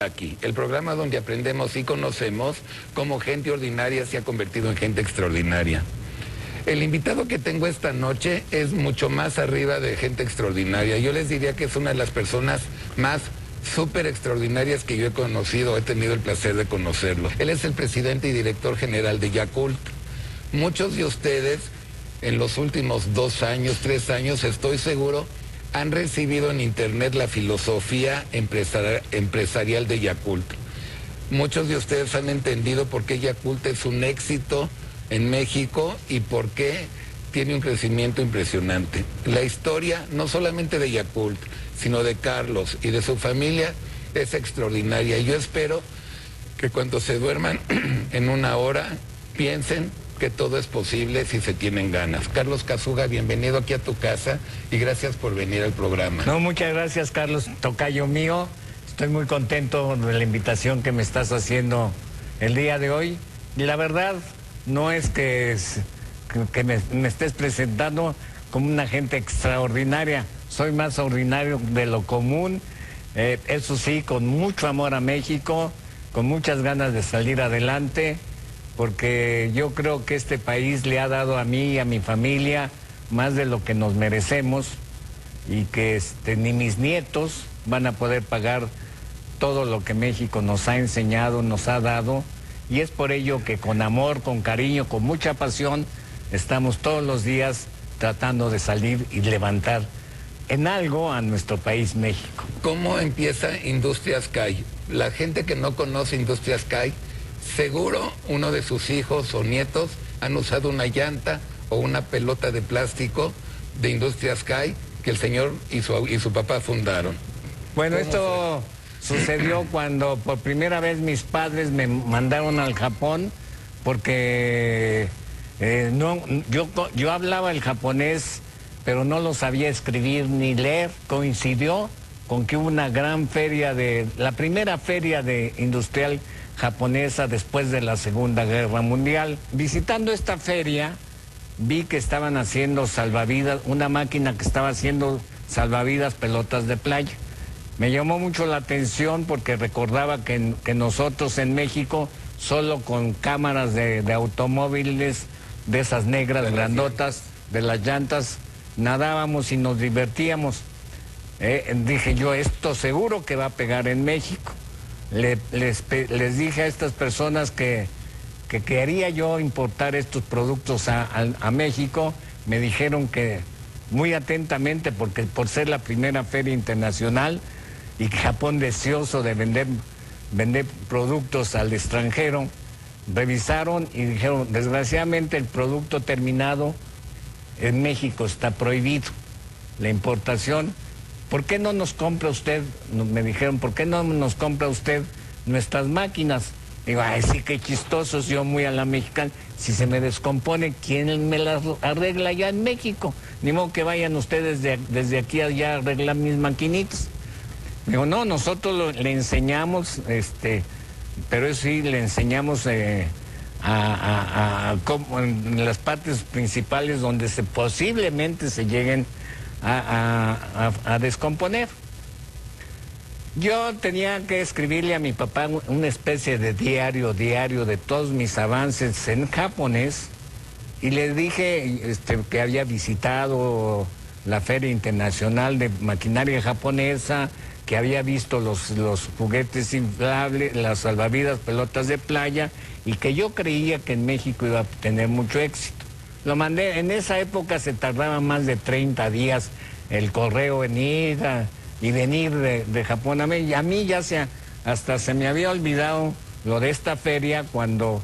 Aquí, el programa donde aprendemos y conocemos cómo gente ordinaria se ha convertido en gente extraordinaria. El invitado que tengo esta noche es mucho más arriba de gente extraordinaria. Yo les diría que es una de las personas más súper extraordinarias que yo he conocido, he tenido el placer de conocerlo. Él es el presidente y director general de Yakult. Muchos de ustedes en los últimos 2 años, 3 años, estoy seguro, han recibido en internet la filosofía empresarial de Yakult. Muchos de ustedes han entendido por qué Yakult es un éxito en México y por qué tiene un crecimiento impresionante. La historia, no solamente de Yakult, sino de Carlos y de su familia, es extraordinaria. Y yo espero que cuando se duerman en 1 hora, piensen que todo es posible si se tienen ganas. Carlos Casuga, bienvenido aquí a tu casa y gracias por venir al programa. No, muchas gracias, Carlos, tocayo mío. Estoy muy contento de la invitación que me estás haciendo el día de hoy. Y la verdad, no es que me estés presentando como una gente extraordinaria. Soy más ordinario de lo común. Eso sí, con mucho amor a México, con muchas ganas de salir adelante, porque yo creo que este país le ha dado a mí y a mi familia más de lo que nos merecemos y que ni mis nietos van a poder pagar todo lo que México nos ha enseñado, nos ha dado, y es por ello que con amor, con cariño, con mucha pasión, estamos todos los días tratando de salir y levantar en algo a nuestro país, México. ¿Cómo empieza Industrias CAI? La gente que no conoce Industrias CAI, seguro uno de sus hijos o nietos han usado una llanta o una pelota de plástico de Industrias CAI que el señor y su papá fundaron. Bueno, esto sucedió cuando por primera vez mis padres me mandaron al Japón porque yo hablaba el japonés, pero no lo sabía escribir ni leer. Coincidió con que hubo una gran feria la primera feria industrial japonesa después de la Segunda Guerra Mundial. Visitando esta feria, vi que estaban haciendo salvavidas, una máquina que estaba haciendo salvavidas pelotas de playa. Me llamó mucho la atención porque recordaba que nosotros en México, solo con cámaras de automóviles, de esas negras grandotas, de las llantas, nadábamos y nos divertíamos. Dije yo, esto seguro que va a pegar en México. Les dije a estas personas que quería yo importar estos productos a México. Me dijeron que muy atentamente, porque por ser la primera feria internacional y Japón deseoso de vender productos al extranjero, revisaron y dijeron, desgraciadamente el producto terminado en México está prohibido, la importación. ¿Por qué no nos compra usted? Me dijeron, ¿por qué no nos compra usted nuestras máquinas? Digo, ay, sí, qué chistosos, yo muy a la mexicana. Si se me descompone, ¿quién me las arregla allá en México? Ni modo que vayan ustedes desde aquí allá a arreglar mis maquinitas. Digo, no, nosotros le enseñamos, pero eso sí, le enseñamos cómo, en las partes principales donde posiblemente se lleguen a descomponer. Yo tenía que escribirle a mi papá una especie de diario de todos mis avances en japonés, y le dije que había visitado la Feria Internacional de Maquinaria Japonesa, que había visto los juguetes inflables, las salvavidas, pelotas de playa, y que yo creía que en México iba a tener mucho éxito. Lo mandé, en esa época se tardaba más de 30 días el correo en ir y venir de Japón a México. Y a mí hasta se me había olvidado lo de esta feria cuando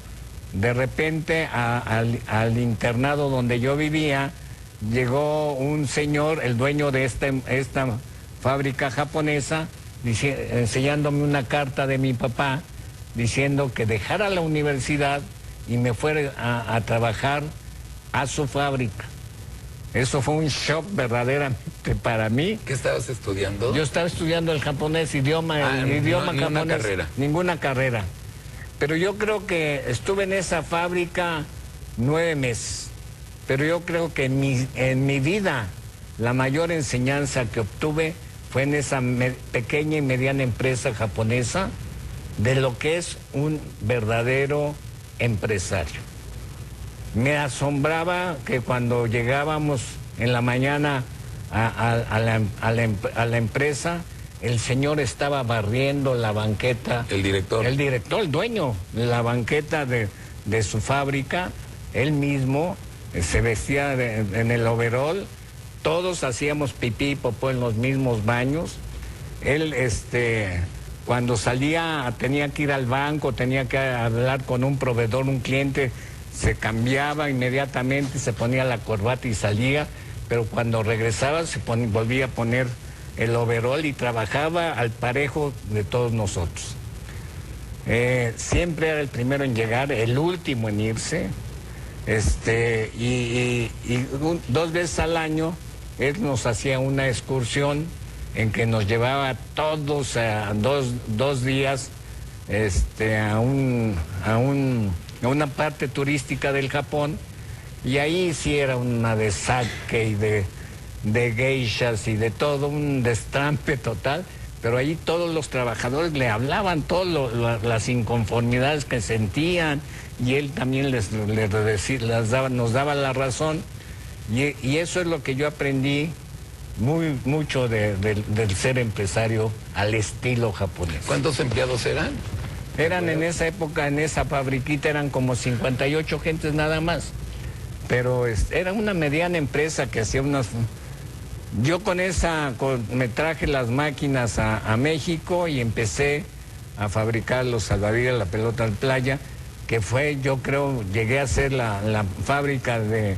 de repente al internado donde yo vivía llegó un señor, el dueño de esta fábrica japonesa, enseñándome una carta de mi papá diciendo que dejara la universidad y me fuera a trabajar a su fábrica. Eso fue un shock verdaderamente para mí. ¿Qué estabas estudiando? Yo estaba estudiando el japonés, idioma japonés. Ninguna carrera. Ninguna carrera. Pero yo creo que estuve en esa fábrica 9 meses. Pero yo creo que en mi vida la mayor enseñanza que obtuve fue en esa pequeña y mediana empresa japonesa, de lo que es un verdadero empresario. Me asombraba que cuando llegábamos en la mañana a la empresa, el señor estaba barriendo la banqueta. El director. El dueño, la banqueta de su fábrica, él mismo se vestía en el overol, todos hacíamos pipí y popó en los mismos baños. Él, cuando salía, tenía que ir al banco, tenía que hablar con un proveedor, un cliente, se cambiaba inmediatamente, se ponía la corbata y salía, pero cuando regresaba volvía a poner el overol y trabajaba al parejo de todos nosotros. Siempre era el primero en llegar, el último en irse, dos veces al año él nos hacía una excursión en que nos llevaba todos a dos días a una parte turística del Japón, y ahí sí era una de sake y de geishas y de todo, un destrampe total, pero ahí todos los trabajadores le hablaban todas las inconformidades que sentían, y él también nos daba la razón, y eso es lo que yo aprendí mucho del ser empresario al estilo japonés. ¿Cuántos empleados eran? Eran en esa época, en esa fabriquita, eran como 58 gentes nada más. Pero era una mediana empresa que hacía unas... Yo me traje las máquinas a México y empecé a fabricar los salvavidas, la pelota de playa, que fue, yo creo, llegué a ser la fábrica de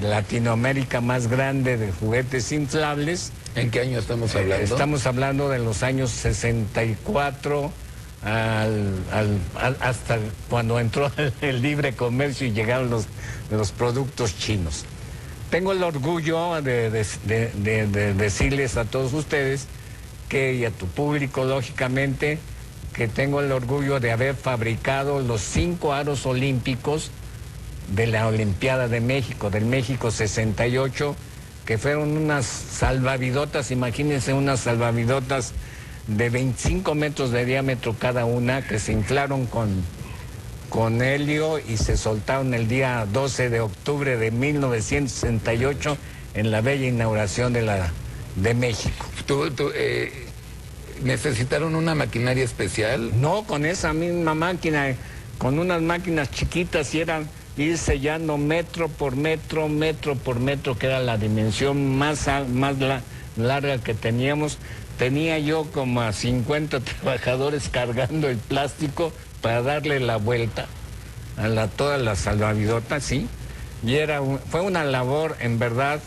Latinoamérica más grande de juguetes inflables. ¿En qué año estamos hablando? Estamos hablando de los años 64 hasta cuando entró el libre comercio y llegaron los productos chinos. Tengo el orgullo de decirles a todos ustedes y a tu público, lógicamente, que tengo el orgullo de haber fabricado los 5 aros olímpicos de la Olimpiada de México, del México 68, que fueron unas salvavidotas, imagínense unas salvavidotas de 25 metros de diámetro cada una, que se inflaron con helio y se soltaron el día 12 de octubre de 1968 en la bella inauguración de México. ¿Necesitaron una maquinaria especial? No, con esa misma máquina, con unas máquinas chiquitas, y eran ir sellando metro por metro, que era la dimensión más larga que teníamos. Tenía yo como a 50 trabajadores cargando el plástico para darle la vuelta a todas las salvavidotas, ¿sí? Y fue una labor, en verdad,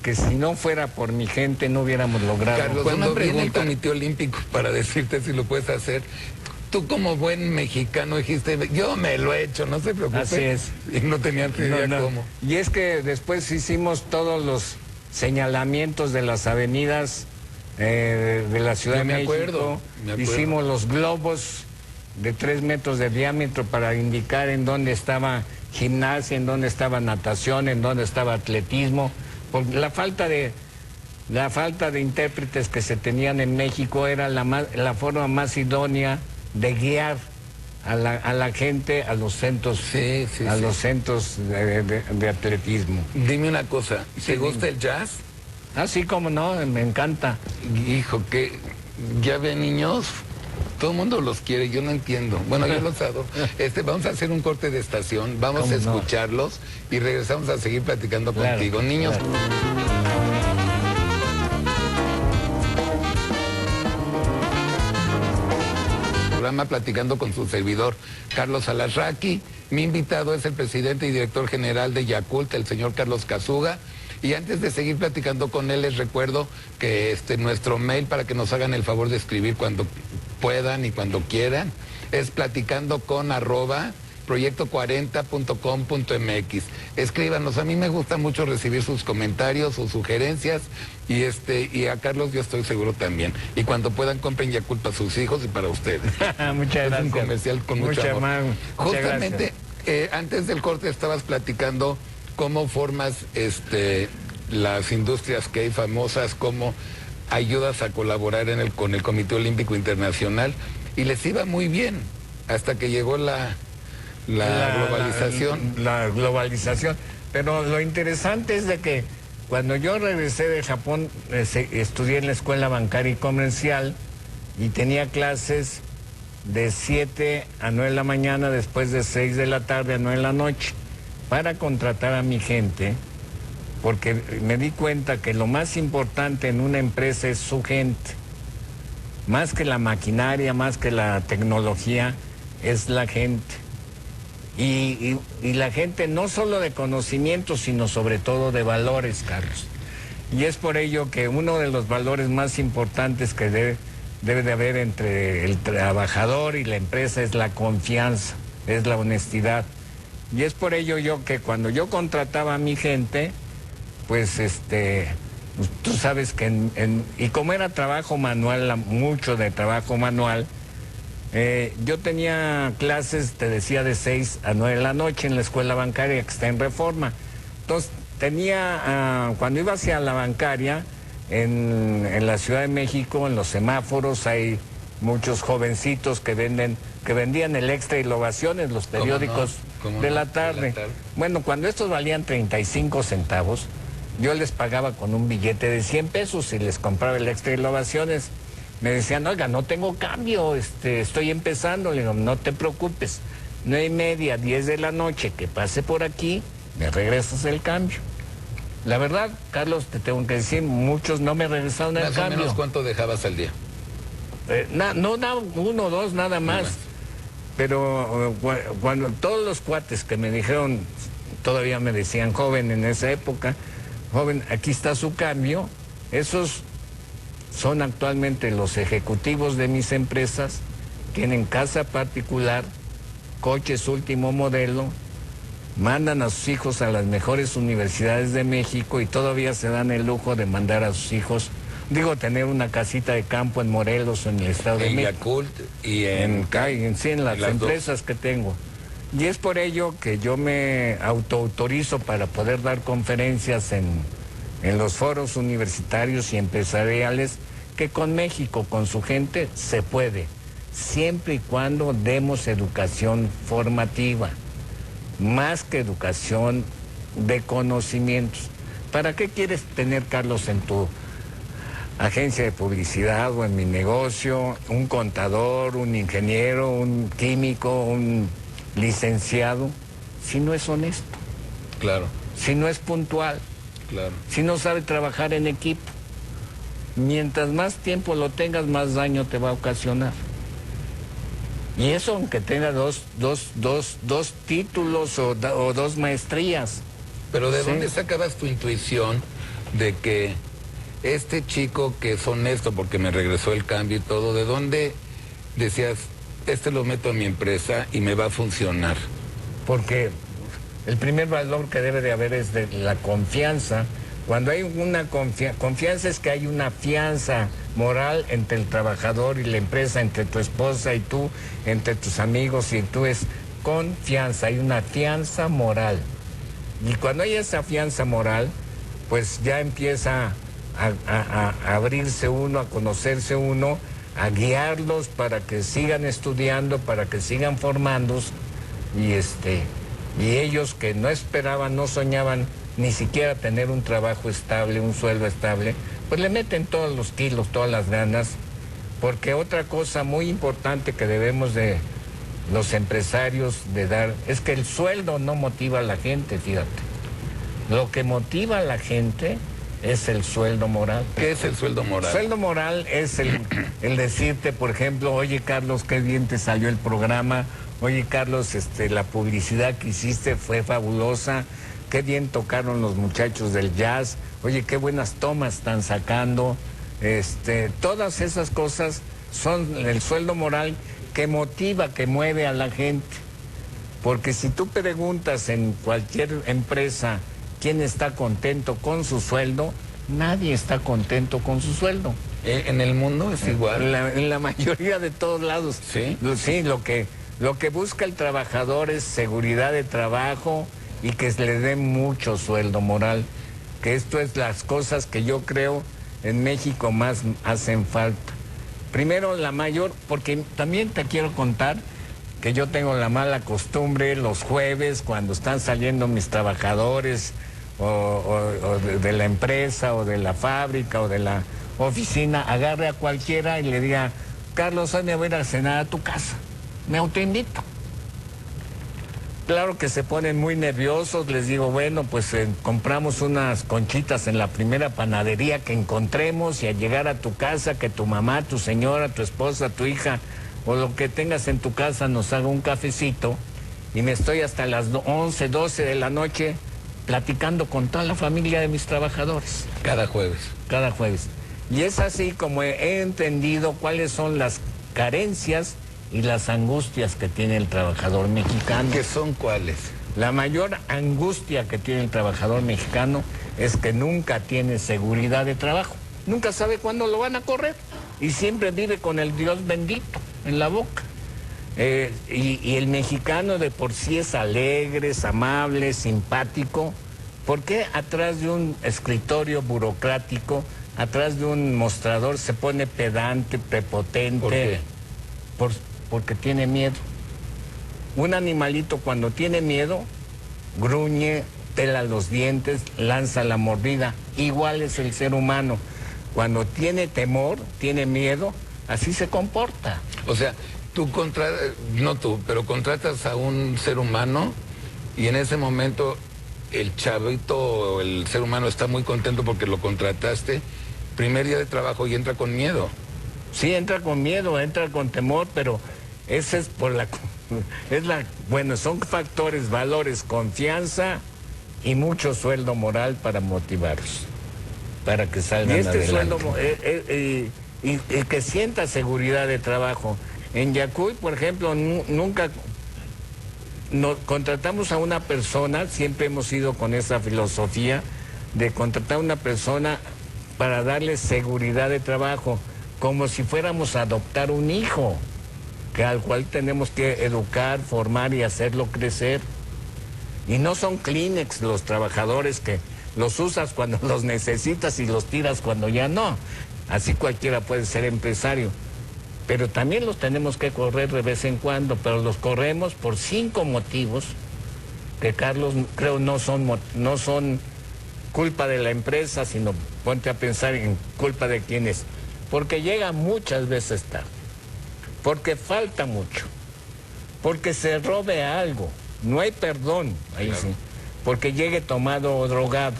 que si no fuera por mi gente no hubiéramos logrado. Carlos, cuando viene el Comité Olímpico para decirte si lo puedes hacer, tú como buen mexicano dijiste, yo me lo he hecho, no se preocupe. Así es. Y no tenían idea cómo. Y es que después hicimos todos los señalamientos de las avenidas de la Ciudad de México. Me acuerdo. Hicimos los globos de 3 metros de diámetro para indicar en dónde estaba gimnasia, en dónde estaba natación, en dónde estaba atletismo. Porque la falta de intérpretes que se tenían en México era la forma más idónea de guiar a la gente a los centros, los centros de atletismo. Dime una cosa, ¿te gusta el jazz? Ah, sí, cómo no, me encanta. Hijo, que ya ve, niños, todo el mundo los quiere, yo no entiendo. Bueno, yo los adoro. Vamos a hacer un corte de estación, vamos a escucharlos y regresamos a seguir platicando contigo. Niños. Programa Platicando con su servidor, Carlos Alarraqui. Mi invitado es el presidente y director general de Yakult, el señor Carlos Kazuga. Y antes de seguir platicando con él, les recuerdo que nuestro mail, para que nos hagan el favor de escribir cuando puedan y cuando quieran, es platicando@proyecto40.com.mx. Escríbanos, a mí me gusta mucho recibir sus comentarios, sus sugerencias, y a Carlos yo estoy seguro también. Y cuando puedan, compren Yakult para sus hijos y para ustedes. Muchas gracias. Es un comercial con mucho amor. Justamente, antes del corte estabas platicando cómo formas las industrias que hay famosas, cómo ayudas a colaborar con el Comité Olímpico Internacional. y les iba muy bien hasta que llegó la globalización. La globalización. Pero lo interesante es de que cuando yo regresé de Japón, estudié en la escuela bancaria y comercial y tenía clases de 7 a 9 de la mañana, después de 6 de la tarde a 9 de la noche, para contratar a mi gente, porque me di cuenta que lo más importante en una empresa es su gente. Más que la maquinaria, más que la tecnología, es la gente. Y la gente no solo de conocimiento, sino sobre todo de valores, Carlos. Y es por ello que uno de los valores más importantes que debe de haber entre el trabajador y la empresa es la confianza, es la honestidad. Y es por ello yo que cuando yo contrataba a mi gente, pues tú sabes que y como era trabajo manual, mucho de trabajo manual, yo tenía clases, te decía, de 6 a 9 de la noche en la escuela bancaria que está en Reforma. Entonces cuando iba hacia la bancaria, en la Ciudad de México, en los semáforos, hay muchos jovencitos que vendían el Extra y Ovaciones, los periódicos de la tarde. Bueno, cuando estos valían 35 centavos, yo les pagaba con un billete de 100 pesos y les compraba el Extra y Ovaciones. Me decían, oiga, no tengo cambio, estoy empezando. Le digo, no te preocupes, 9:30, 10 de la noche, que pase por aquí, me regresas el cambio. La verdad, Carlos, te tengo que decir, muchos no me regresaron el cambio. Más o menos, ¿cuánto dejabas al día? No, 1 o 2 nada más. Pero cuando todos los cuates que me dijeron, todavía me decían joven en esa época, joven, aquí está su cambio, esos son actualmente los ejecutivos de mis empresas, tienen casa particular, coches último modelo, mandan a sus hijos a las mejores universidades de México y todavía se dan el lujo de mandar a sus hijos, tener una casita de campo en Morelos o en el Estado de México. En Yakult y en las empresas que tengo. Y es por ello que yo me autorizo para poder dar conferencias en los foros universitarios y empresariales, que con México, con su gente, se puede, siempre y cuando demos educación formativa, más que educación de conocimientos. ¿Para qué quieres tener, Carlos, en tu agencia de publicidad o en mi negocio un contador, un ingeniero, un químico, un licenciado, si no es honesto? Claro. Si no es puntual. Claro. Si no sabe trabajar en equipo. Mientras más tiempo lo tengas, más daño te va a ocasionar. Y eso aunque tenga dos títulos o 2 maestrías. Pero ¿de dónde sacabas tu intuición de que este chico que es honesto porque me regresó el cambio y todo, de dónde decías, lo meto a mi empresa y me va a funcionar? Porque el primer valor que debe de haber es de la confianza. Cuando hay una confianza es que hay una fianza moral entre el trabajador y la empresa, entre tu esposa y tú, entre tus amigos y tú, es confianza, hay una fianza moral. Y cuando hay esa fianza moral, pues ya empieza a abrirse uno, a conocerse uno, a guiarlos para que sigan estudiando, para que sigan formándose y ellos que no esperaban, no soñaban ni siquiera tener un trabajo estable, un sueldo estable, pues le meten todos los kilos, todas las ganas, porque otra cosa muy importante que debemos de los empresarios de dar es que el sueldo no motiva a la gente, fíjate. Lo que motiva a la gente es el sueldo moral. ¿Qué es el sueldo moral? El sueldo moral es el decirte, por ejemplo, oye Carlos, qué bien te salió el programa, oye Carlos, la publicidad que hiciste fue fabulosa, qué bien tocaron los muchachos del jazz, oye, qué buenas tomas están sacando, todas esas cosas son el sueldo moral que motiva, que mueve a la gente. Porque si tú preguntas en cualquier empresa quién está contento con su sueldo, nadie está contento con su sueldo. ¿En el mundo es igual? En la mayoría de todos lados. ¿Sí? Sí, lo que busca el trabajador es seguridad de trabajo y que se le dé mucho sueldo moral. Que esto es las cosas que yo creo en México más hacen falta. Primero, la mayor, porque también te quiero contar que yo tengo la mala costumbre los jueves, cuando están saliendo mis trabajadores o de la empresa o de la fábrica o de la oficina, agarre a cualquiera y le diga, Carlos, hoy me voy a ir a cenar a tu casa, me autoinvito. Claro que se ponen muy nerviosos, les digo, bueno, pues compramos unas conchitas en la primera panadería que encontremos y al llegar a tu casa, que tu mamá, tu señora, tu esposa, tu hija o lo que tengas en tu casa nos haga un cafecito y me estoy hasta las 11, 12 de la noche platicando con toda la familia de mis trabajadores. Cada jueves. Cada jueves. Y es así como he entendido cuáles son las carencias y las angustias que tiene el trabajador mexicano. ¿Qué son cuáles? La mayor angustia que tiene el trabajador mexicano es que nunca tiene seguridad de trabajo. Nunca sabe cuándo lo van a correr. Y siempre vive con el Dios bendito en la boca. Y el mexicano de por sí es alegre, es amable, simpático. ¿Por qué atrás de un escritorio burocrático, atrás de un mostrador se pone pedante, prepotente? ¿Por qué? Porque tiene miedo. Un animalito cuando tiene miedo, gruñe, pela los dientes, lanza la mordida. Igual es el ser humano. Cuando tiene temor, tiene miedo, así se comporta. O sea, no tú, pero contratas a un ser humano y en ese momento el chavito, el ser humano está muy contento porque lo contrataste, primer día de trabajo y entra con miedo. Sí, entra con miedo, entra con temor, pero ese es bueno, son factores, valores, confianza y mucho sueldo moral para motivarlos, para que salgan adelante. Sueldo, y que sienta seguridad de trabajo. En Yacuy, por ejemplo, nunca contratamos a una persona, siempre hemos ido con esa filosofía de contratar a una persona para darle seguridad de trabajo, como si fuéramos a adoptar un hijo, al cual tenemos que educar, formar y hacerlo crecer. Y no son Kleenex los trabajadores que los usas cuando los necesitas y los tiras cuando ya no. Así cualquiera puede ser empresario. Pero también los tenemos que correr de vez en cuando, pero los corremos por 5 motivos que, Carlos, creo no son culpa de la empresa, sino ponte a pensar en culpa de quién es. Porque llega muchas veces tarde, porque falta mucho, porque se robe algo, no hay perdón, ahí claro. Sí, porque llegue tomado o drogado,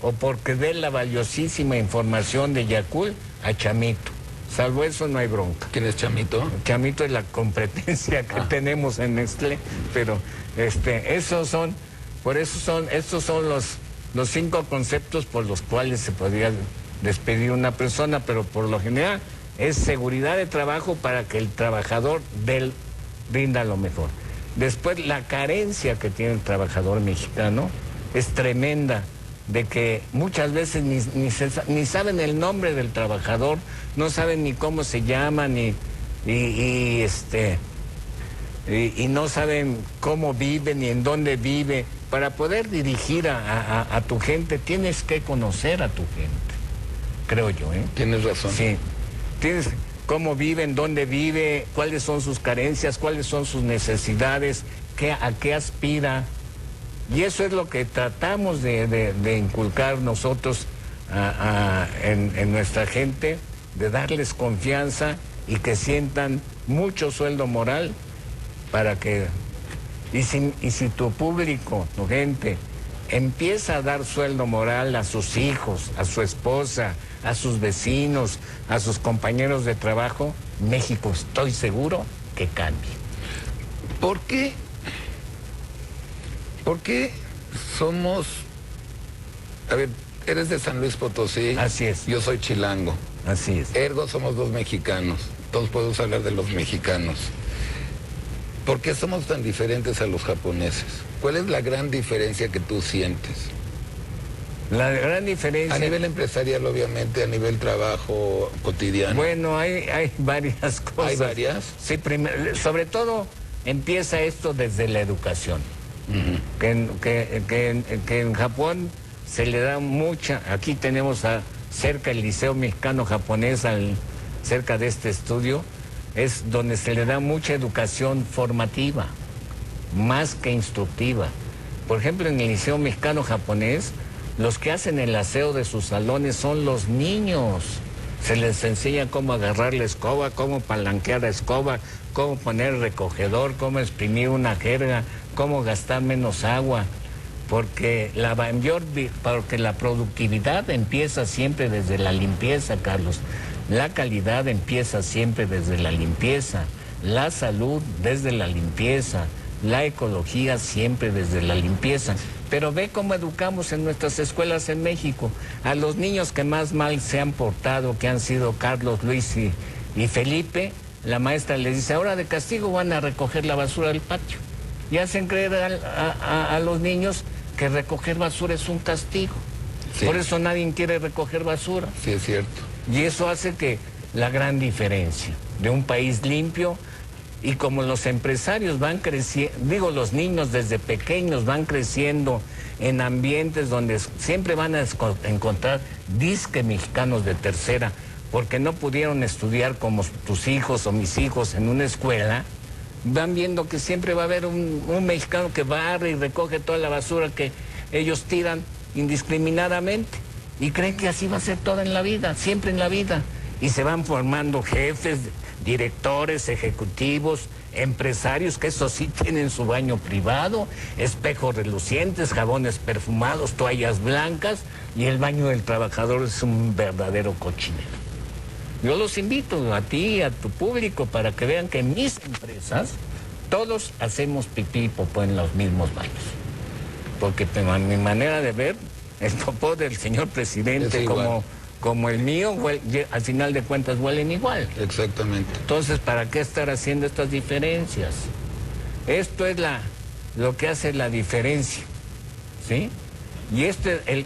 o porque dé la valiosísima información de Yacuy a Chamito. Salvo eso no hay bronca. ¿Quién es Chamito? Chamito es la competencia que tenemos en Nestlé, pero estos son los 5 conceptos por los cuales se podría despedir una persona, pero por lo general es seguridad de trabajo para que el trabajador rinda lo mejor. Después, la carencia que tiene el trabajador mexicano es tremenda, de que muchas veces ni saben el nombre del trabajador, no saben ni cómo se llama, y no saben cómo vive ni en dónde vive. Para poder dirigir a tu gente tienes que conocer a tu gente, creo yo, ¿eh? Tienes razón. Sí, tienes cómo vive, en dónde vive, cuáles son sus carencias, cuáles son sus necesidades, a qué aspira. Y eso es lo que tratamos de inculcar nosotros en nuestra gente, de darles confianza y que sientan mucho sueldo moral para que... Y si tu público, tu gente, empieza a dar sueldo moral a sus hijos, a su esposa, a sus vecinos, a sus compañeros de trabajo, México, estoy seguro que cambie. ¿Por qué? ¿Por qué somos... A ver, eres de San Luis Potosí. Así es. Yo soy chilango. Así es. Ergo somos 2 mexicanos. Todos podemos hablar de los mexicanos. ¿Por qué somos tan diferentes a los japoneses? ¿Cuál es la gran diferencia que tú sientes? La gran diferencia... A nivel empresarial, obviamente, a nivel trabajo cotidiano. Bueno, hay varias cosas. ¿Hay varias? Sí, sobre todo empieza esto desde la educación. Que en Japón se le da mucha... Aquí tenemos cerca el Liceo Mexicano Japonés, cerca de este estudio, es donde se le da mucha educación formativa, más que instructiva. Por ejemplo, en el Liceo Mexicano-Japonés, los que hacen el aseo de sus salones son los niños. Se les enseña cómo agarrar la escoba, cómo palanquear la escoba, cómo poner el recogedor, cómo exprimir una jerga, cómo gastar menos agua. Porque la productividad empieza siempre desde la limpieza, Carlos. La calidad empieza siempre desde la limpieza. La salud desde la limpieza. La ecología siempre desde la limpieza. Pero ve cómo educamos en nuestras escuelas en México. A los niños que más mal se han portado, que han sido Carlos, Luis y Felipe, la maestra les dice, ahora de castigo van a recoger la basura del patio. Y hacen creer a los niños que recoger basura es un castigo. Sí. Por eso nadie quiere recoger basura. Sí, es cierto. Y eso hace que la gran diferencia de un país limpio. Y como los empresarios van creciendo, los niños desde pequeños van creciendo en ambientes donde siempre van a encontrar disque mexicanos de tercera, porque no pudieron estudiar como tus hijos o mis hijos en una escuela, van viendo que siempre va a haber un mexicano que barre y recoge toda la basura que ellos tiran indiscriminadamente. Y creen que así va a ser toda en la vida, siempre en la vida. Y se van formando jefes, directores, ejecutivos, empresarios, que eso sí tienen su baño privado, espejos relucientes, jabones perfumados, toallas blancas, y el baño del trabajador es un verdadero cochinero. Yo los invito a ti y a tu público para que vean que en mis empresas todos hacemos pipí y popó en los mismos baños. Porque a mi manera de ver, el popó del señor presidente como el mío, al final de cuentas huelen igual. Exactamente. Entonces, ¿para qué estar haciendo estas diferencias? Esto es lo que hace la diferencia, ¿sí? Y el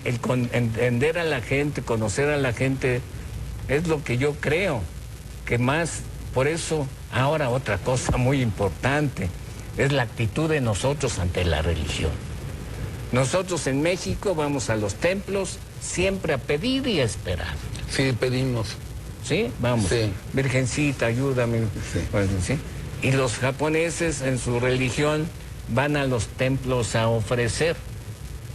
entender a la gente, conocer a la gente, es lo que yo creo que más. Por eso, ahora otra cosa muy importante, es la actitud de nosotros ante la religión. Nosotros en México vamos a los templos siempre a pedir y a esperar. Sí, pedimos. ¿Sí? Vamos. Sí. Virgencita, ayúdame. Sí. Bueno, ¿sí? Y los japoneses en su religión van a los templos a ofrecer.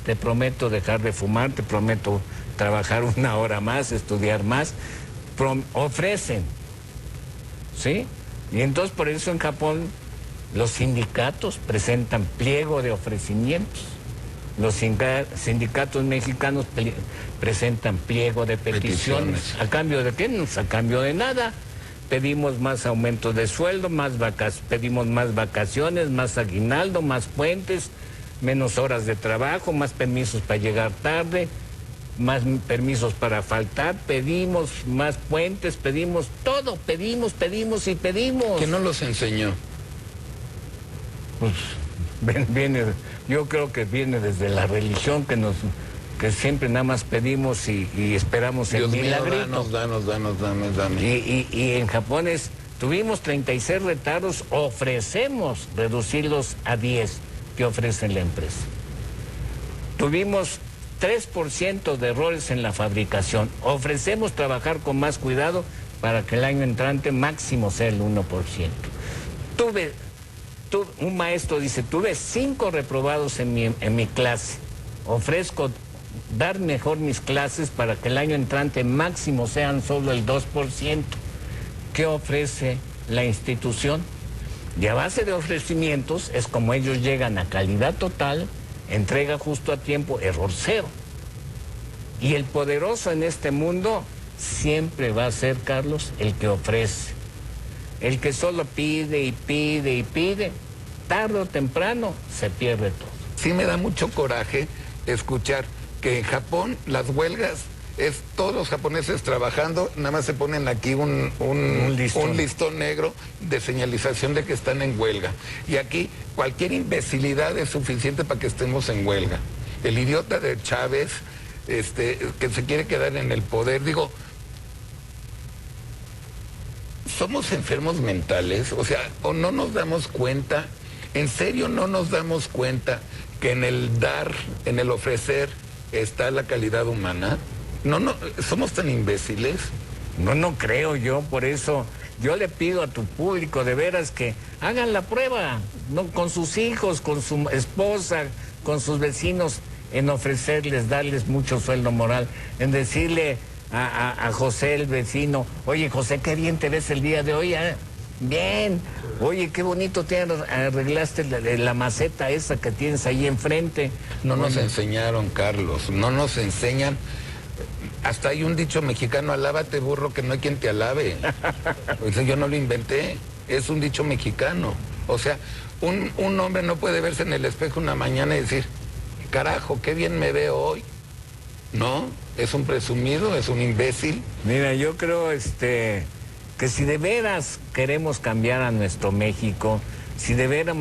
Te prometo dejar de fumar, te prometo trabajar 1 hora más, estudiar más. Ofrecen. ¿Sí? Y entonces por eso en Japón los sindicatos presentan pliego de ofrecimientos. Los sindicatos mexicanos presentan pliego de peticiones. ¿A cambio de qué? No, a cambio de nada. Pedimos más aumentos de sueldo, pedimos más vacaciones, más aguinaldo, más puentes, menos horas de trabajo, más permisos para llegar tarde, más permisos para faltar, pedimos más puentes, pedimos todo, pedimos y pedimos. ¿Quién nos los enseñó? Pues yo creo que viene desde la religión que siempre nada más pedimos y esperamos el milagrito. Dios mío, danos. Y en Japón tuvimos 36 retardos, ofrecemos reducirlos a 10 que ofrecen la empresa. Tuvimos 3% de errores en la fabricación, ofrecemos trabajar con más cuidado para que el año entrante máximo sea el 1%. Un maestro dice, tuve 5 reprobados en mi clase. Ofrezco dar mejor mis clases para que el año entrante máximo sean solo el 2%. ¿Qué ofrece la institución? Y a base de ofrecimientos es como ellos llegan a calidad total, entrega justo a tiempo, error cero. Y el poderoso en este mundo siempre va a ser, Carlos, el que ofrece. El que solo pide y pide y pide, tarde o temprano se pierde todo. Sí me da mucho coraje escuchar que en Japón las huelgas es todos los japoneses trabajando, nada más se ponen aquí un listón negro de señalización de que están en huelga. Y aquí cualquier imbecilidad es suficiente para que estemos en huelga. El idiota de Chávez, que se quiere quedar en el poder, digo, somos enfermos mentales, o sea, o no nos damos cuenta, en serio no nos damos cuenta que en el dar, en el ofrecer, está la calidad humana. No, somos tan imbéciles. No creo yo, por eso yo le pido a tu público de veras que hagan la prueba, ¿no? Con sus hijos, con su esposa, con sus vecinos, en ofrecerles, darles mucho sueldo moral, en decirle a José el vecino, oye José, qué bien te ves el día de hoy, ¿eh? Bien, oye, qué bonito te arreglaste la maceta esa que tienes ahí enfrente. No nos enseñaron, Carlos, no nos enseñan. Hasta hay un dicho mexicano, alábate burro, que no hay quien te alabe. O sea, yo no lo inventé, es un dicho mexicano. O sea, un hombre no puede verse en el espejo una mañana y decir, carajo, qué bien me veo hoy. No, es un presumido, es un imbécil. Mira, yo creo que si de veras queremos cambiar a nuestro México, si de veras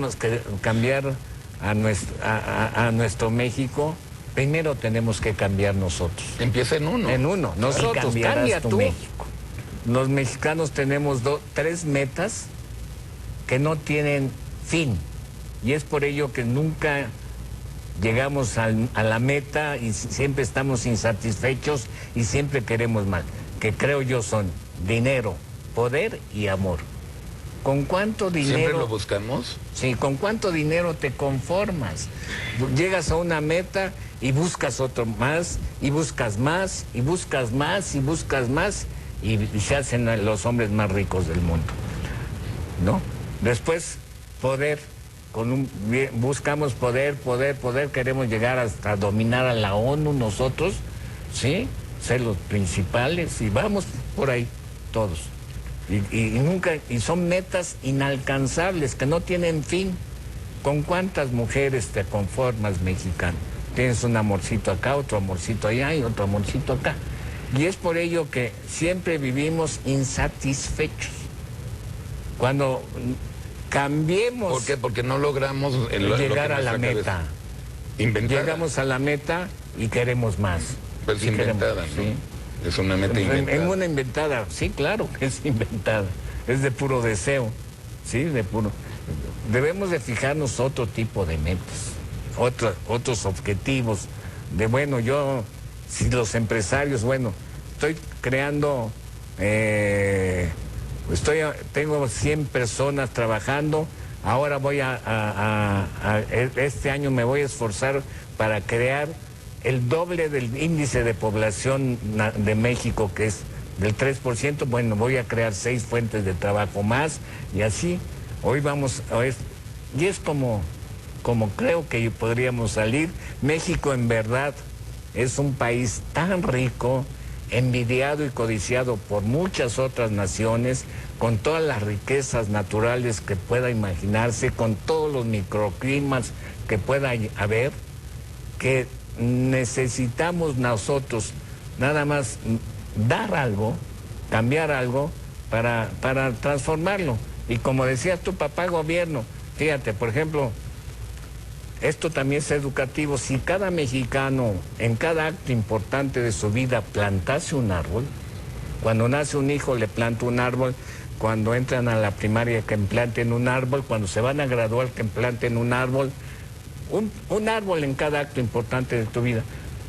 cambiar a nuestro México, primero tenemos que cambiar nosotros. Empieza en uno. En uno. Nosotros, cambia tú. México. Los mexicanos tenemos 3 metas que no tienen fin. Y es por ello que nunca llegamos a la meta y siempre estamos insatisfechos y siempre queremos más. Que creo yo son dinero, poder y amor. ¿Con cuánto dinero? ¿Siempre lo buscamos? Sí, ¿con cuánto dinero te conformas? Llegas a una meta y buscas otro más, y buscas más, y buscas más, y buscas más, y se hacen los hombres más ricos del mundo, ¿no? Después, poder. Buscamos poder, queremos llegar hasta dominar a la ONU nosotros, ¿sí? Ser los principales, y vamos por ahí, todos. Y son metas inalcanzables que no tienen fin. ¿Con cuántas mujeres te conformas, mexicano? Tienes un amorcito acá, otro amorcito allá y otro amorcito acá. Y es por ello que siempre vivimos insatisfechos. Cuando cambiemos... ¿Por qué? Porque no logramos llegar a la meta. Inventada. Llegamos a la meta y queremos más. Pero es inventada, ¿no? ¿Sí? Es una meta inventada. Es una inventada, sí, claro que es inventada. Es de puro deseo, sí, de puro. Debemos de fijarnos otro tipo de metas, otros objetivos. Si los empresarios, estoy creando, tengo 100 personas trabajando, ahora este año me voy a esforzar para crear el doble del índice de población de México, que es del 3%, voy a crear 6 fuentes de trabajo más, y así, y es como creo que podríamos salir. México en verdad es un país tan rico, envidiado y codiciado por muchas otras naciones, con todas las riquezas naturales que pueda imaginarse, con todos los microclimas que pueda haber, que necesitamos nosotros nada más dar algo, cambiar algo para transformarlo. Y como decías tu papá gobierno, fíjate, por ejemplo, esto también es educativo. Si cada mexicano en cada acto importante de su vida plantase un árbol, cuando nace un hijo le planta un árbol, cuando entran a la primaria que planten un árbol, cuando se van a graduar que planten un árbol, un árbol en cada acto importante de tu vida.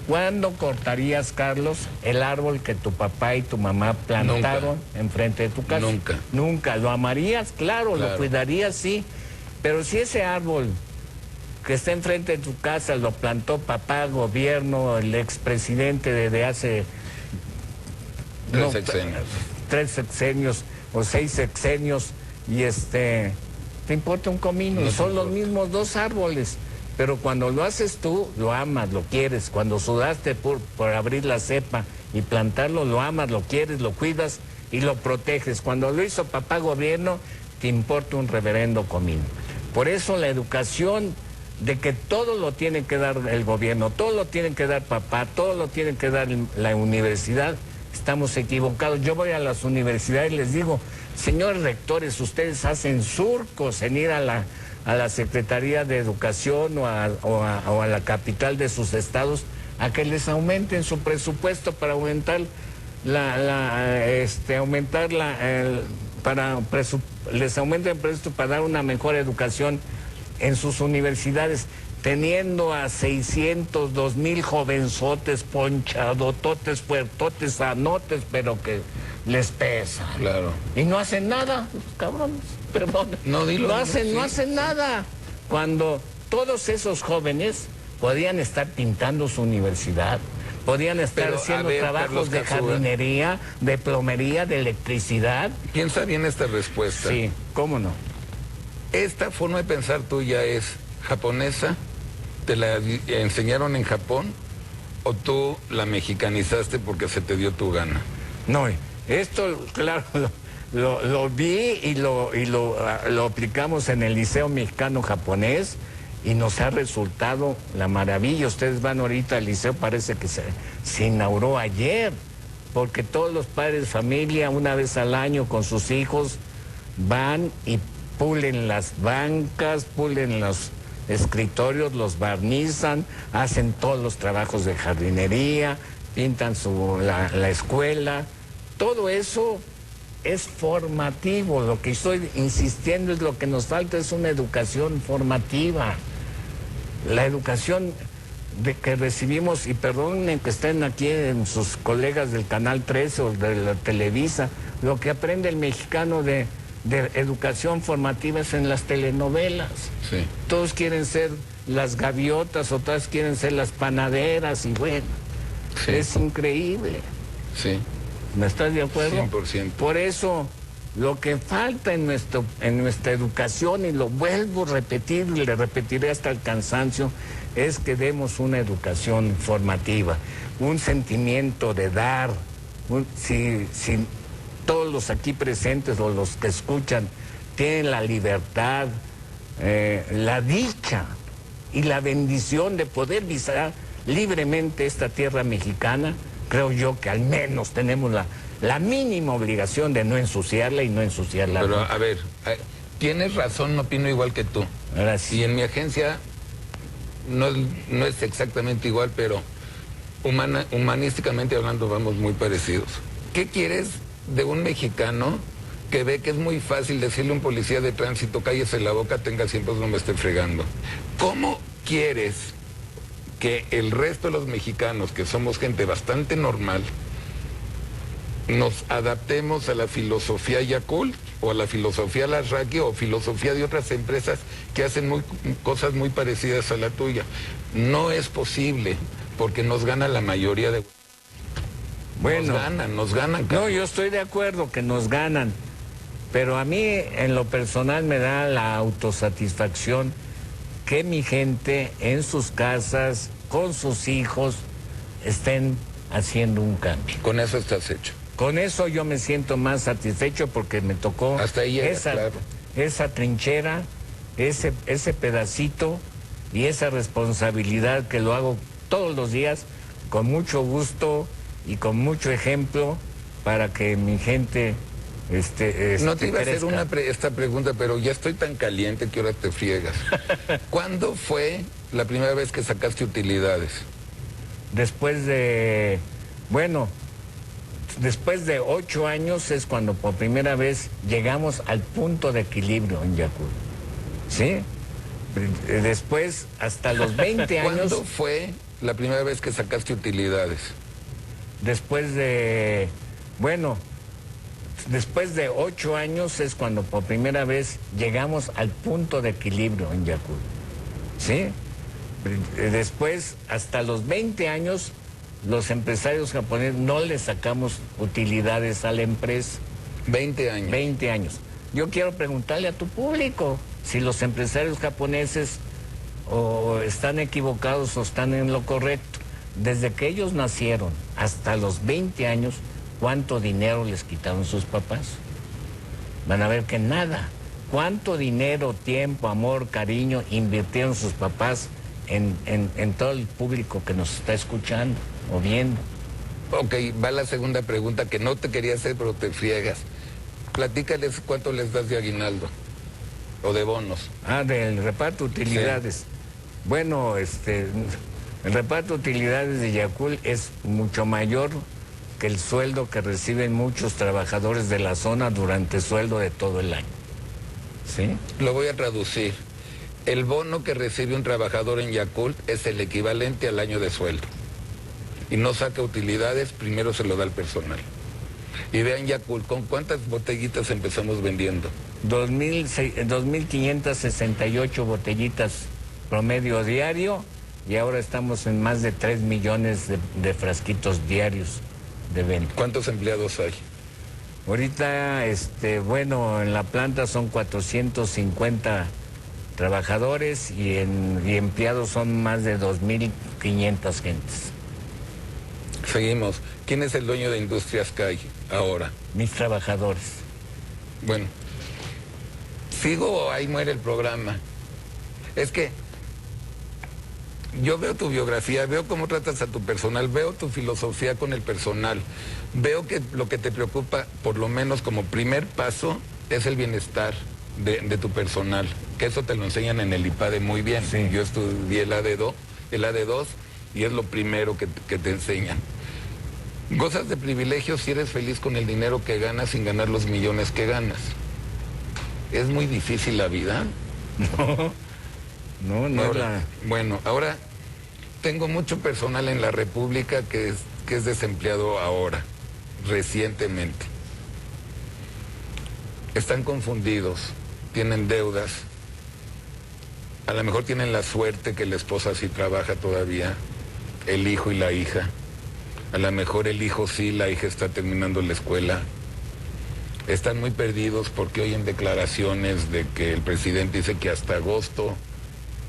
¿Cuándo cortarías, Carlos, el árbol que tu papá y tu mamá plantaron enfrente de tu casa? Nunca. Nunca. ¿Lo amarías? Claro, lo cuidarías, sí. Pero si ese árbol que está enfrente de tu casa lo plantó papá, gobierno, el expresidente de hace... 3 sexenios o 6 sexenios, y te importa un comino, y son los mismos 2 árboles. Pero cuando lo haces tú, lo amas, lo quieres. Cuando sudaste por abrir la cepa y plantarlo, lo amas, lo quieres, lo cuidas y lo proteges. Cuando lo hizo papá gobierno, te importa un reverendo comino. Por eso la educación de que todo lo tiene que dar el gobierno, todo lo tiene que dar papá, todo lo tiene que dar la universidad, estamos equivocados. Yo voy a las universidades y les digo, señores rectores, ustedes hacen surcos en ir a la Secretaría de Educación o a la capital de sus estados a que les aumenten su presupuesto para aumentar les aumenten el presupuesto para dar una mejor educación en sus universidades, teniendo a 602,000 jovenzotes ponchadototes, puertotes, anotes, pero que les pesa. Claro. Y no hacen nada, los cabrones, perdón. No, dilo, no hacen, sí, no hacen nada. Cuando todos esos jóvenes podían estar pintando su universidad, podían estar Pero, haciendo a ver, trabajos Carlos de Cazúa, jardinería, de plomería, de electricidad. Piensa bien esta respuesta. Sí, ¿cómo no? Esta forma de pensar tuya es japonesa, ¿te la enseñaron en Japón o tú la mexicanizaste porque se te dio tu gana? No, esto, claro, lo vi y lo aplicamos en el Liceo Mexicano Japonés y nos ha resultado la maravilla. Ustedes van ahorita al liceo, parece que se inauguró ayer, porque todos los padres de familia, una vez al año con sus hijos, van y pulen las bancas, pulen los escritorios, los barnizan, hacen todos los trabajos de jardinería, pintan la escuela. Todo eso es formativo. Lo que estoy insistiendo es lo que nos falta es una educación formativa. La educación que recibimos, y perdonen que estén aquí en sus colegas del Canal 13 o de la Televisa, lo que aprende el mexicano de educación formativa es en las telenovelas. Sí. Todos quieren ser las gaviotas o todas quieren ser las panaderas y bueno, Sí. es increíble. Sí. ¿Me estás de acuerdo? 100%. Por eso, lo que falta en nuestra educación, y lo vuelvo a repetir y le repetiré hasta el cansancio, es que demos una educación formativa, un sentimiento de dar. Si todos los aquí presentes o los que escuchan tienen la libertad, la dicha y la bendición de poder visitar libremente esta tierra mexicana, creo yo que al menos tenemos la mínima obligación de no ensuciarla y no ensuciarla. Pero a ver, tienes razón, no opino igual que tú. Ahora sí. Y en mi agencia no es exactamente igual, pero humanísticamente hablando vamos muy parecidos. ¿Qué quieres de un mexicano que ve que es muy fácil decirle a un policía de tránsito, cállese la boca, tenga 100 pesos, no me esté fregando? ¿Cómo quieres que el resto de los mexicanos, que somos gente bastante normal, nos adaptemos a la filosofía Yakult o a la filosofía Larraqui o filosofía de otras empresas que hacen cosas muy parecidas a la tuya? No es posible, porque nos gana la mayoría de... Bueno, nos ganan. No, yo estoy de acuerdo que nos ganan, pero a mí en lo personal me da la autosatisfacción que mi gente en sus casas, con sus hijos, estén haciendo un cambio. Con eso estás hecho. Con eso yo me siento más satisfecho porque me tocó hasta ahí claro. Esa trinchera, ese pedacito y esa responsabilidad que lo hago todos los días con mucho gusto y con mucho ejemplo para que mi gente no te iba crezca. a hacer esta pregunta, pero ya estoy tan caliente que ahora te friegas. ¿Cuándo fue la primera vez que sacaste utilidades? Después de 8 años es cuando por primera vez llegamos al punto de equilibrio en Yakult. ¿Sí? Después, hasta los 20 años... ¿Cuándo fue la primera vez que sacaste utilidades? Después de 8 años es cuando por primera vez llegamos al punto de equilibrio en Yakult. ¿Sí? Después, hasta los 20 años, los empresarios japoneses no le sacamos utilidades a la empresa. 20 años. 20 años. Yo quiero preguntarle a tu público si los empresarios japoneses o están equivocados o están en lo correcto. Desde que ellos nacieron hasta los 20 años, ¿cuánto dinero les quitaron sus papás? Van a ver que nada. ¿Cuánto dinero, tiempo, amor, cariño invirtieron sus papás en todo el público que nos está escuchando o viendo? Ok, va la segunda pregunta que no te quería hacer, pero te friegas. Platícales cuánto les das de aguinaldo o de bonos. Del reparto de utilidades. Sí. Bueno, el reparto de utilidades de Yakult es mucho mayor que el sueldo que reciben muchos trabajadores de la zona durante el sueldo de todo el año. ¿Sí? Lo voy a traducir. El bono que recibe un trabajador en Yakult es el equivalente al año de sueldo. Y no saca utilidades, primero se lo da al personal. Y vean Yakult, ¿con cuántas botellitas empezamos vendiendo? 2.568 botellitas promedio diario, y ahora estamos en más de 3 millones de frasquitos diarios de venta. ¿Cuántos empleados hay? Ahorita, bueno, en la planta son 450 trabajadores y empleados son más de 2.500 gentes. Seguimos. ¿Quién es el dueño de Industrias CAI ahora? Mis trabajadores. Bueno, ¿sigo o ahí muere el programa? Es que yo veo tu biografía, veo cómo tratas a tu personal, veo tu filosofía con el personal, veo que lo que te preocupa, por lo menos como primer paso, es el bienestar de tu personal, que eso te lo enseñan en el IPADE muy bien. Sí. Yo estudié el AD2 y es lo primero que te enseñan. Gozas de privilegios si eres feliz con el dinero que ganas sin ganar los millones que ganas. Es muy difícil la vida. No es la... Bueno, ahora tengo mucho personal en la República que es desempleado ahora, recientemente. Están confundidos, tienen deudas, a lo mejor tienen la suerte que la esposa sí trabaja todavía, el hijo y la hija. A lo mejor el hijo sí, la hija está terminando la escuela. Están muy perdidos porque oyen declaraciones de que el presidente dice que hasta agosto,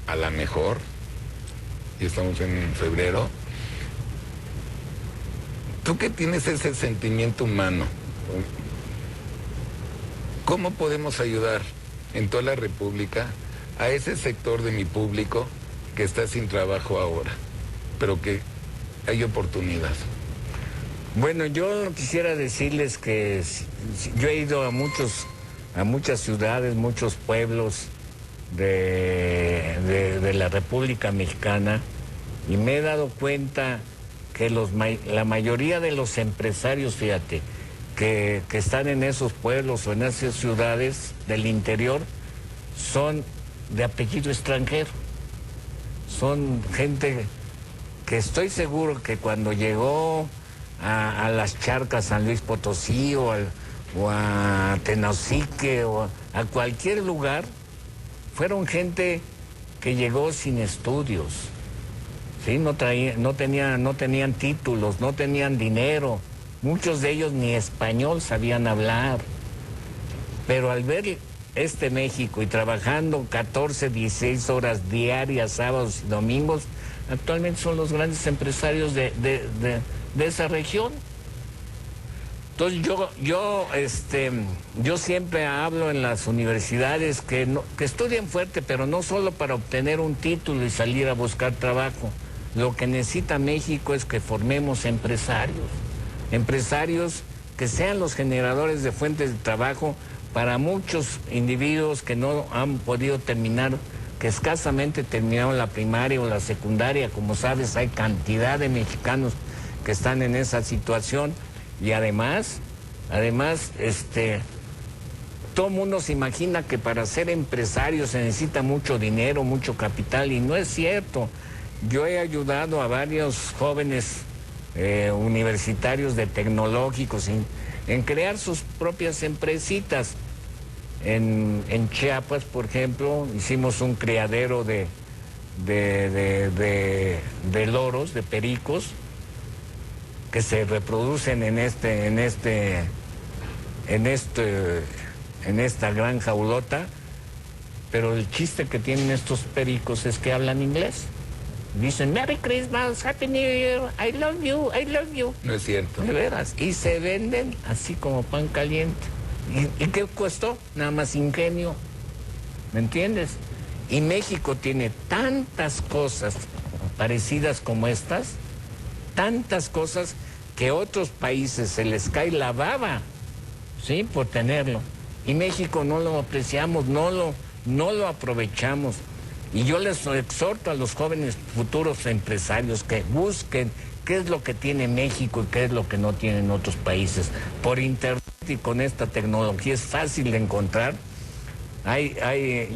a lo mejor, y estamos en febrero. Tú que tienes ese sentimiento humano, ¿cómo podemos ayudar en toda la República a ese sector de mi público que está sin trabajo ahora, pero que hay oportunidad? Bueno, yo quisiera decirles que yo he ido a muchas ciudades, muchos pueblos de la República Mexicana, y me he dado cuenta que la mayoría de los empresarios, fíjate, que están en esos pueblos o en esas ciudades del interior, son de apellido extranjero. Son gente que estoy seguro que cuando llegó a las Charcas, San Luis Potosí o a Tenosique o a cualquier lugar, fueron gente que llegó sin estudios, ¿sí? No tenían títulos, no tenían dinero, muchos de ellos ni español sabían hablar, pero al ver México y trabajando 14, 16 horas diarias, sábados y domingos, actualmente son los grandes empresarios de esa región. Entonces yo siempre hablo en las universidades que estudien fuerte, pero no solo para obtener un título y salir a buscar trabajo. Lo que necesita México es que formemos empresarios que sean los generadores de fuentes de trabajo para muchos individuos que no han podido terminar, que escasamente terminaron la primaria o la secundaria. Como sabes, hay cantidad de mexicanos que están en esa situación. Y además, todo el mundo se imagina que para ser empresario se necesita mucho dinero, mucho capital, y no es cierto. Yo he ayudado a varios jóvenes universitarios de tecnológicos en crear sus propias empresitas. En Chiapas, por ejemplo, hicimos un criadero de loros, de pericos, que se reproducen en esta gran jaulota, pero el chiste que tienen estos pericos es que hablan inglés. Dicen Merry Christmas, Happy New Year, I love you, I love you. No es cierto. De veras. Y se venden así como pan caliente. ¿Y qué costó? Nada más ingenio. ¿Me entiendes? Y México tiene tantas cosas parecidas como estas, tantas cosas que otros países se les cae la baba, ¿sí? Por tenerlo. Y México no lo apreciamos, no lo aprovechamos. Y yo les exhorto a los jóvenes futuros empresarios que busquen qué es lo que tiene México y qué es lo que no tienen otros países. Por internet y con esta tecnología es fácil de encontrar.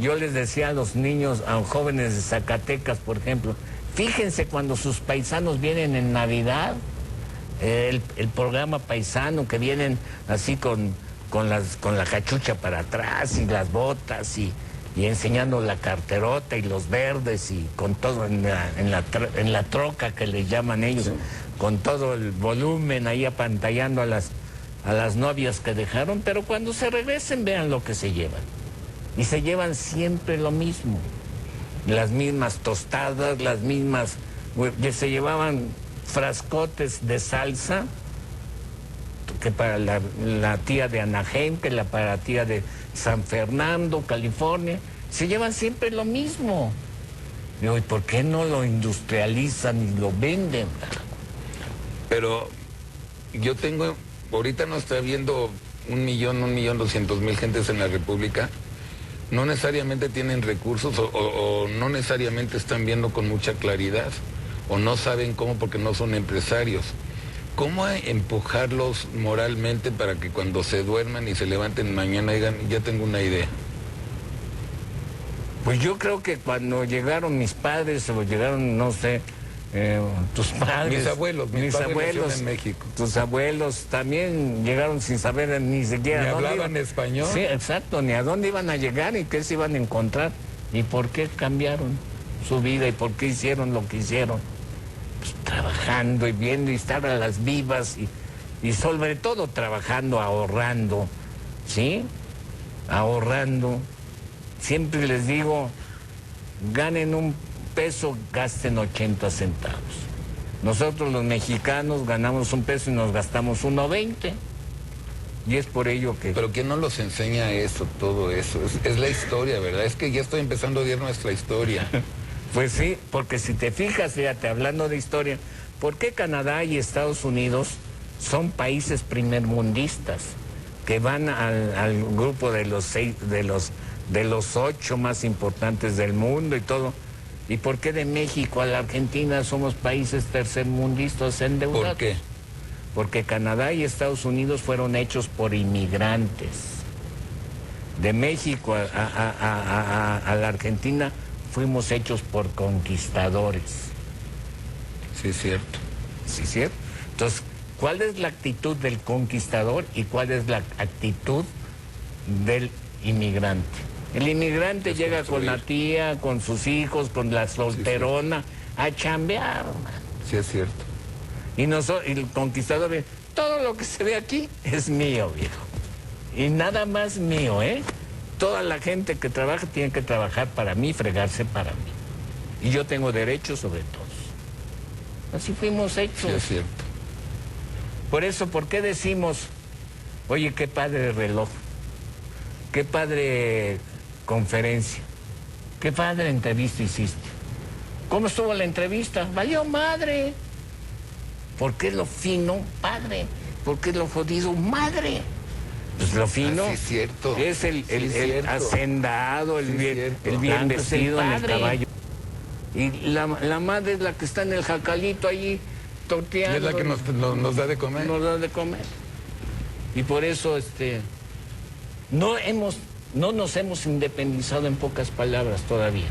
Yo les decía a los niños, a los jóvenes de Zacatecas, por ejemplo, fíjense cuando sus paisanos vienen en Navidad, el programa paisano, que vienen así con la cachucha para atrás y las botas y enseñando la carterota y los verdes y con todo en la troca que le llaman ellos, sí, con todo el volumen ahí apantallando a las novias que dejaron, pero cuando se regresen vean lo que se llevan. Y se llevan siempre lo mismo, las mismas tostadas, las mismas, se llevaban frascotes de salsa, que para la tía de Anaheim, que para la tía de San Fernando, California, se llevan siempre lo mismo. Digo, ¿y por qué no lo industrializan y lo venden? Pero yo tengo, ahorita no está viendo 1.200.000 gentes en la República, no necesariamente tienen recursos o no necesariamente están viendo con mucha claridad, o no saben cómo porque no son empresarios. ¿Cómo empujarlos moralmente para que cuando se duerman y se levanten mañana digan, ya tengo una idea? Pues yo creo que cuando llegaron mis padres, o llegaron, no sé, tus padres... Mis abuelos en México. Tus abuelos también llegaron sin saber ni siquiera... ¿Ni hablaban español? Sí, exacto, ni a dónde iban a llegar y qué se iban a encontrar. Y por qué cambiaron su vida y por qué hicieron lo que hicieron. Pues trabajando y viendo y estar a las vivas y sobre todo trabajando, ahorrando, ¿sí? Ahorrando. Siempre les digo, ganen un peso, gasten 80 centavos. Nosotros los mexicanos ganamos un peso y nos gastamos 1.20. Y es por ello que... Pero ¿quién no los enseña eso, todo eso? Es la historia, ¿verdad? Es que ya estoy empezando a odiar nuestra historia. Pues sí, porque si te fijas, fíjate, hablando de historia, ¿por qué Canadá y Estados Unidos son países primermundistas que van al grupo de los 8 más importantes del mundo y todo? ¿Y por qué de México a la Argentina somos países tercermundistas endeudados? ¿Por qué? Porque Canadá y Estados Unidos fueron hechos por inmigrantes. De México a la Argentina fuimos hechos por conquistadores. Sí, es cierto. Sí, es cierto. Entonces, ¿cuál es la actitud del conquistador y cuál es la actitud del inmigrante? El inmigrante llega con la tía, con sus hijos, con la solterona, sí, a chambear, man. Sí, es cierto. Y el conquistador dice, todo lo que se ve aquí es mío, viejo. Y nada más mío, ¿eh? Toda la gente que trabaja tiene que trabajar para mí, fregarse para mí. Y yo tengo derechos sobre todos. Así fuimos hechos. Sí, es cierto. Por eso, ¿por qué decimos, oye, qué padre reloj, qué padre conferencia, qué padre entrevista hiciste? ¿Cómo estuvo la entrevista? Valió madre. ¿Por qué lo fino? Padre. ¿Por qué lo jodido? Madre. Pues lo fino, sí, es cierto. Es el hacendado, el bien vestido en el caballo. Y la madre es la que está en el jacalito allí torteando. Y es la que nos da de comer. Nos da de comer. Y por eso no nos hemos independizado, en pocas palabras, todavía.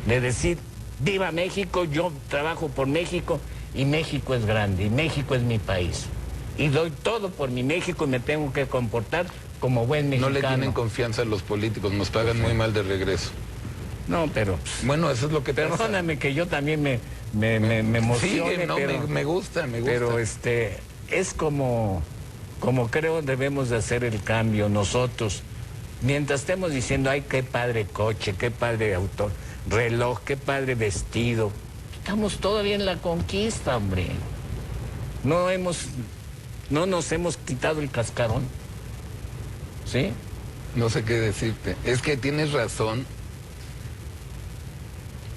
De decir, viva México, yo trabajo por México y México es grande y México es mi país. Y doy todo por mi México y me tengo que comportar como buen mexicano. No le tienen confianza a los políticos, nos pagan muy mal de regreso. No, pero... Bueno, eso es lo que pasa. Perdóname que yo también me emocione, sí, no, pero... me gusta. Pero es como creo debemos de hacer el cambio nosotros. Mientras estemos diciendo, ay, qué padre coche, qué padre reloj, qué padre vestido. Estamos todavía en la conquista, hombre. No nos hemos quitado el cascarón. ¿Sí? No sé qué decirte. Es que tienes razón.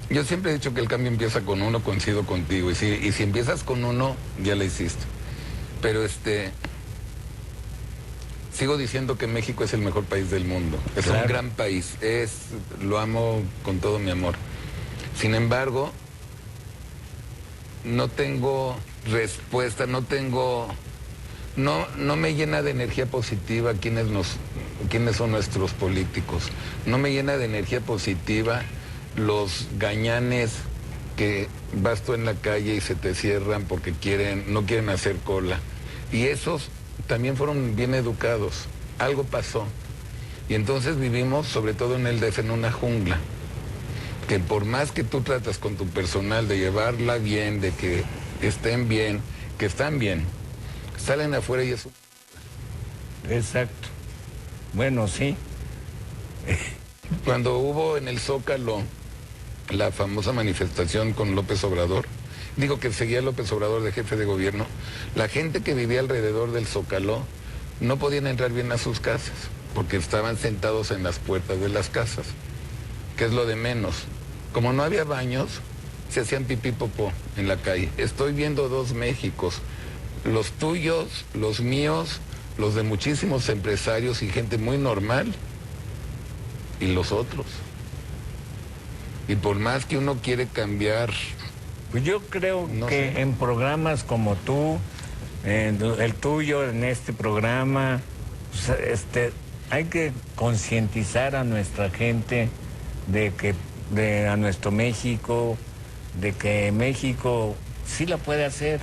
Yo siempre he dicho que el cambio empieza con uno, coincido contigo. Y si empiezas con uno, ya lo hiciste. Pero sigo diciendo que México es el mejor país del mundo. Es un gran país. Lo amo con todo mi amor. Sin embargo, no tengo respuesta, no me llena de energía positiva quiénes son nuestros políticos. No me llena de energía positiva los gañanes que vas tú en la calle y se te cierran porque no quieren hacer cola. Y esos también fueron bien educados. Algo pasó. Y entonces vivimos, sobre todo en el DF, en una jungla. Que por más que tú tratas con tu personal de llevarla bien, de que estén bien, que están bien, salen afuera y es... Exacto. Bueno, sí. Cuando hubo en el Zócalo la famosa manifestación con López Obrador, digo que seguía López Obrador de jefe de gobierno, la gente que vivía alrededor del Zócalo no podían entrar bien a sus casas, porque estaban sentados en las puertas de las casas, que es lo de menos. Como no había baños, se hacían pipí popó en la calle. Estoy viendo dos Méxicos, los tuyos, los míos, los de muchísimos empresarios y gente muy normal, y los otros. Y por más que uno quiere cambiar... Pues yo creo que en programas como tú, el tuyo, en este programa, hay que concientizar a nuestra gente a nuestro México, de que México sí la puede hacer.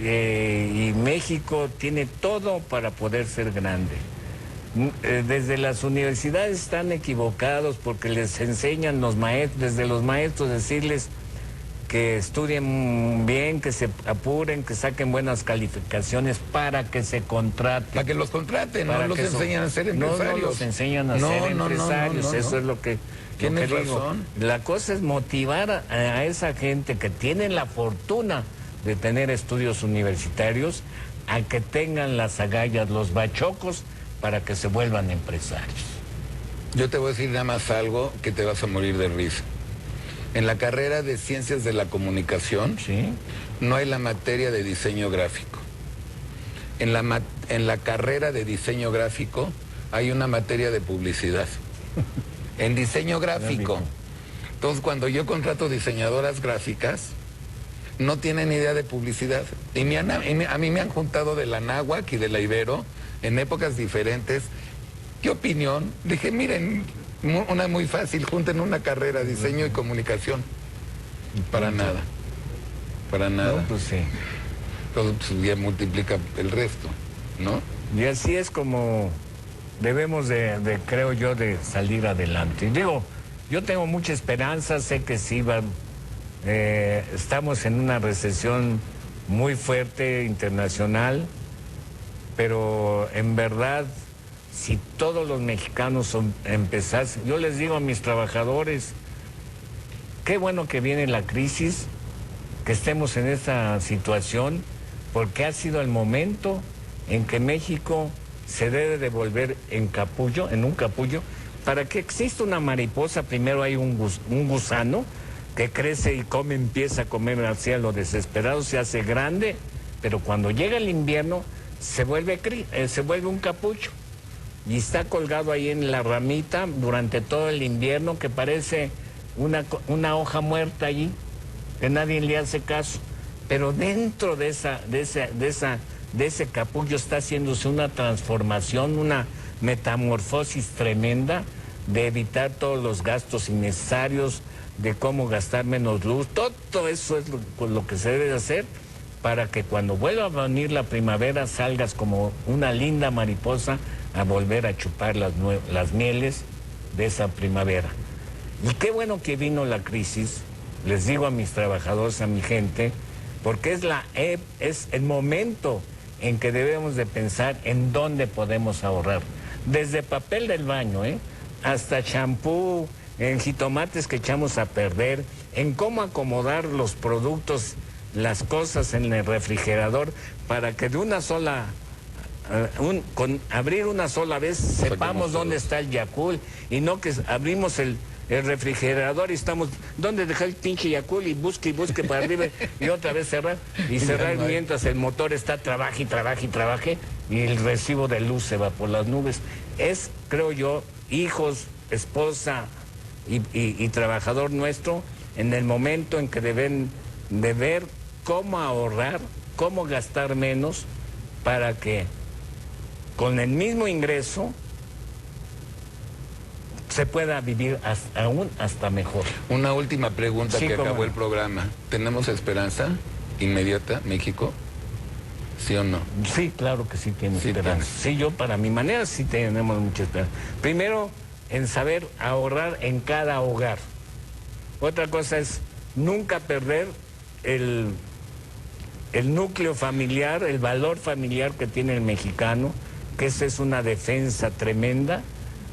Y México tiene todo para poder ser grande. Desde las universidades están equivocados porque les enseñan desde los maestros decirles que estudien bien, que se apuren, que saquen buenas calificaciones para que se contraten. Para que los contraten, no los enseñan a ser empresarios. No los enseñan a ser empresarios, eso es lo que digo. La cosa es motivar a esa gente que tiene la fortuna de tener estudios universitarios a que tengan las agallas, los bachocos, para que se vuelvan empresarios. Yo te voy a decir nada más algo que te vas a morir de risa. En la carrera de Ciencias de la Comunicación, ¿sí?, no hay la materia de diseño gráfico. En la carrera de diseño gráfico hay una materia de publicidad. En diseño gráfico. Entonces, cuando yo contrato diseñadoras gráficas, no tienen idea de publicidad. Y a mí me han juntado de la Anáhuac y de la Ibero en épocas diferentes. ¿Qué opinión? Dije, miren, una muy fácil, junten una carrera, diseño y comunicación. Para nada. Para nada. No, pues sí. Entonces pues, ya multiplica el resto, ¿no? Y así es como debemos creo yo, de salir adelante. Y digo, yo tengo mucha esperanza, sé que sí estamos en una recesión muy fuerte internacional, pero en verdad, si todos los mexicanos empezasen, yo les digo a mis trabajadores, qué bueno que viene la crisis, que estemos en esta situación, porque ha sido el momento en que México se debe de volver en un capullo. Para que exista una mariposa, primero hay un gusano que crece y empieza a comer hacia lo desesperado, se hace grande, pero cuando llega el invierno se vuelve un capullo y está colgado ahí en la ramita durante todo el invierno, que parece una hoja muerta allí, que nadie le hace caso. Pero dentro de ese capullo está haciéndose una transformación, una metamorfosis tremenda, de evitar todos los gastos innecesarios, de cómo gastar menos luz. Todo eso es lo que se debe de hacer para que cuando vuelva a venir la primavera salgas como una linda mariposa a volver a chupar las mieles de esa primavera. Y qué bueno que vino la crisis, les digo a mis trabajadores, a mi gente, porque es el momento en que debemos de pensar en dónde podemos ahorrar. Desde papel del baño, hasta champú, en jitomates que echamos a perder, en cómo acomodar los productos, las cosas en el refrigerador, para que de una sola, con abrir una sola vez, sepamos dónde está el Yakult, y no que abrimos el refrigerador y estamos, ¿dónde dejé el pinche Yakult? Y busque para arriba y otra vez cerrar, mientras el motor está trabaje y el recibo de luz se va por las nubes. Es, creo yo, hijos, esposa y trabajador nuestro, en el momento en que deben de ver cómo ahorrar, cómo gastar menos, para que con el mismo ingreso se pueda vivir aún hasta mejor. Una última pregunta, Sí, que acabó no. el programa. ¿Tenemos esperanza inmediata, México? ¿Sí o no? Sí, claro que sí tiene Sí esperanza. tienes. Sí, yo para mi manera sí tenemos mucha esperanza. Primero, en saber ahorrar en cada hogar. Otra cosa es nunca perder el núcleo familiar, el valor familiar que tiene el mexicano, que esa es una defensa tremenda,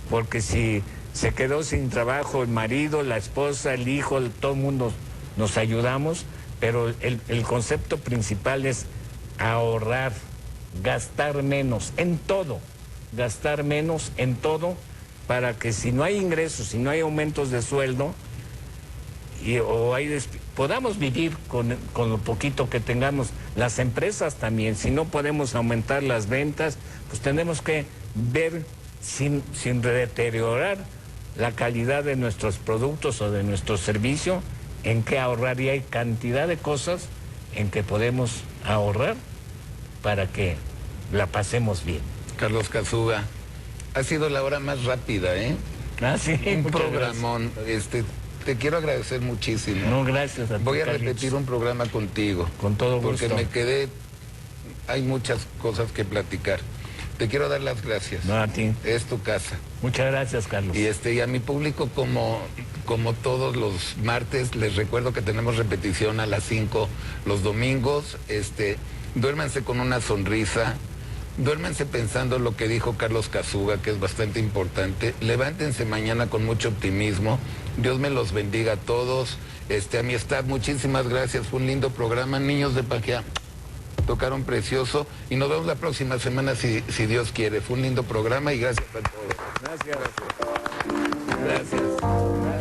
porque si se quedó sin trabajo el marido, la esposa, el hijo, todo el mundo nos ayudamos, pero el concepto principal es ahorrar, gastar menos en todo, para que si no hay ingresos, si no hay aumentos de sueldo, podamos vivir con lo poquito que tengamos. Las empresas también, si no podemos aumentar las ventas, pues tenemos que ver sin deteriorar la calidad de nuestros productos o de nuestro servicio, en qué ahorrar, y hay cantidad de cosas en que podemos ahorrar para que la pasemos bien. Carlos Cazzuga, ha sido la hora más rápida, ¿eh? Ah, sí, Un muchas programón. Te quiero agradecer muchísimo. gracias. No, gracias a ti, Voy a Carlitos. repetir un programa contigo. Con todo porque gusto. me quedé, hay muchas cosas que platicar. Te quiero dar las gracias. No, a ti. Es tu casa. Muchas gracias, Carlos. Y a mi público, como todos los martes, les recuerdo que tenemos repetición a las 5 los domingos. Duérmanse con una sonrisa, duérmanse pensando lo que dijo Carlos Cazzuga, que es bastante importante. Levántense mañana con mucho optimismo. Dios me los bendiga a todos. A mi staff, muchísimas gracias. Fue un lindo programa. Niños de Paquia, tocaron precioso. Y nos vemos la próxima semana si Dios quiere. Fue un lindo programa y gracias a todos. Gracias. Gracias.